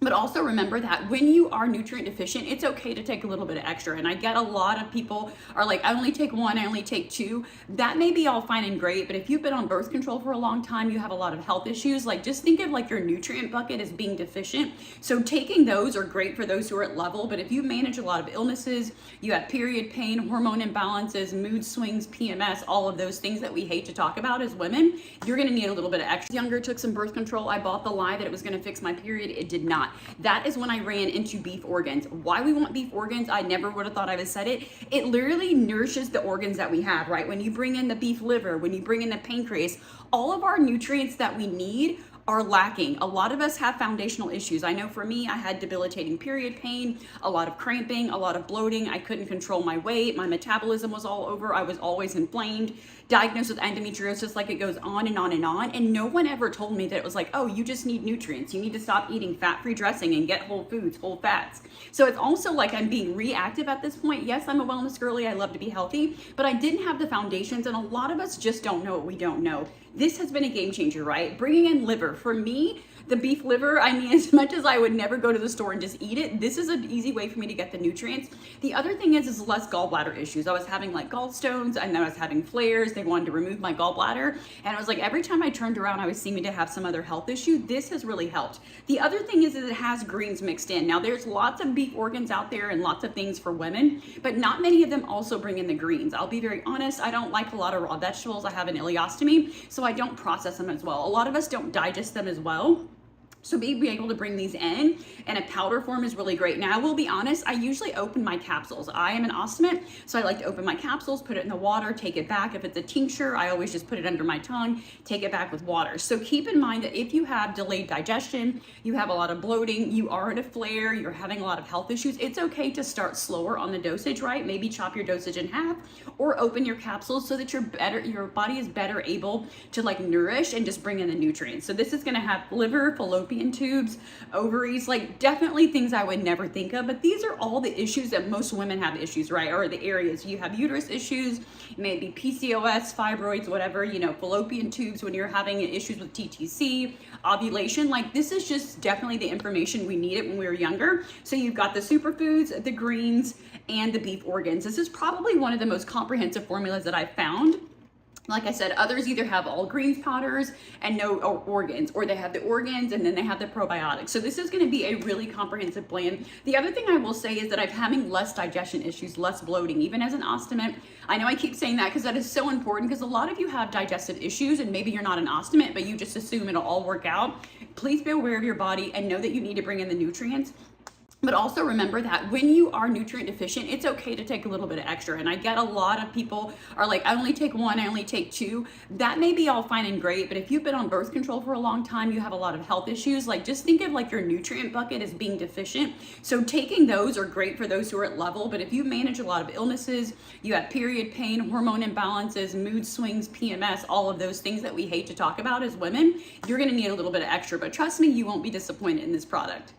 But also remember that when you are nutrient deficient, it's okay to take a little bit of extra. And I get a lot of people are like, I only take one, I only take two. That may be all fine and great, but if you've been on birth control for a long time, you have a lot of health issues, like just think of like your nutrient bucket as being deficient. So taking those are great for those who are at level, but if you manage a lot of illnesses, you have period pain, hormone imbalances, mood swings, PMS, all of those things that we hate to talk about as women, you're gonna need a little bit of extra. Younger, took some birth control. I bought the lie that it was gonna fix my period. It did not. That is when I ran into beef organs. Why we want beef organs, I never would have thought I would have said it. It literally nourishes the organs that we have, right? When you bring in the beef liver, when you bring in the pancreas, all of our nutrients that we need are lacking. A lot of us have foundational issues. I know for me, I had debilitating period pain, a lot of cramping, a lot of bloating. I couldn't control my weight. My metabolism was all over. I was always inflamed, diagnosed with endometriosis, like it goes on and on and on. And no one ever told me that it was like, oh, you just need nutrients. You need to stop eating fat-free dressing and get whole foods, whole fats. So it's also like I'm being reactive at this point. Yes, I'm a wellness girly. I love to be healthy, but I didn't have the foundations. And a lot of us just don't know what we don't know. This has been a game changer, right? Bringing in liver. For me, the beef liver, I mean, as much as I would never go to the store and just eat it, this is an easy way for me to get the nutrients. The other thing is less gallbladder issues. I was having like gallstones, and then I was having flares. They wanted to remove my gallbladder. And it was like every time I turned around, I was seeming to have some other health issue. This has really helped. The other thing is it has greens mixed in. Now there's lots of beef organs out there and lots of things for women, but not many of them also bring in the greens. I'll be very honest. I don't like a lot of raw vegetables. I have an ileostomy, so I don't process them as well. A lot of us don't digest them as well. So being able to bring these in a powder form is really great. Now, I will be honest, I usually open my capsules. I am an ostomate, so I like to open my capsules, put it in the water, take it back. If it's a tincture, I always just put it under my tongue, take it back with water. So keep in mind that if you have delayed digestion, you have a lot of bloating, you are in a flare, you're having a lot of health issues, it's okay to start slower on the dosage, right? Maybe chop your dosage in half or open your capsules so that your body is better able to like nourish and just bring in the nutrients. So this is gonna have liver, fallopian tubes, ovaries, like definitely things I would never think of, but these are all the issues that most women have issues, right? Or the areas you have uterus issues, maybe PCOS, fibroids, whatever, you know, fallopian tubes when you're having issues with TTC, ovulation, like this is just definitely the information we needed when we were younger. So you've got the superfoods, the greens, and the beef organs. This is probably one of the most comprehensive formulas that I've found. Like I said, others either have all greens powders and no organs, or they have the organs and then they have the probiotics. So this is going to be a really comprehensive blend. The other thing I will say is that I'm having less digestion issues, less bloating, even as an ostomate. I know I keep saying that because that is so important, because a lot of you have digestive issues and maybe you're not an ostomate, but you just assume it'll all work out. Please be aware of your body and know that you need to bring in the nutrients. But also remember that when you are nutrient deficient, it's okay to take a little bit of extra. And I get a lot of people are like, I only take one, I only take two. That may be all fine and great, but if you've been on birth control for a long time, you have a lot of health issues, like just think of like your nutrient bucket as being deficient. So taking those are great for those who are at level, but if you manage a lot of illnesses, you have period pain, hormone imbalances, mood swings, PMS, all of those things that we hate to talk about as women, you're gonna need a little bit of extra. But trust me, you won't be disappointed in this product.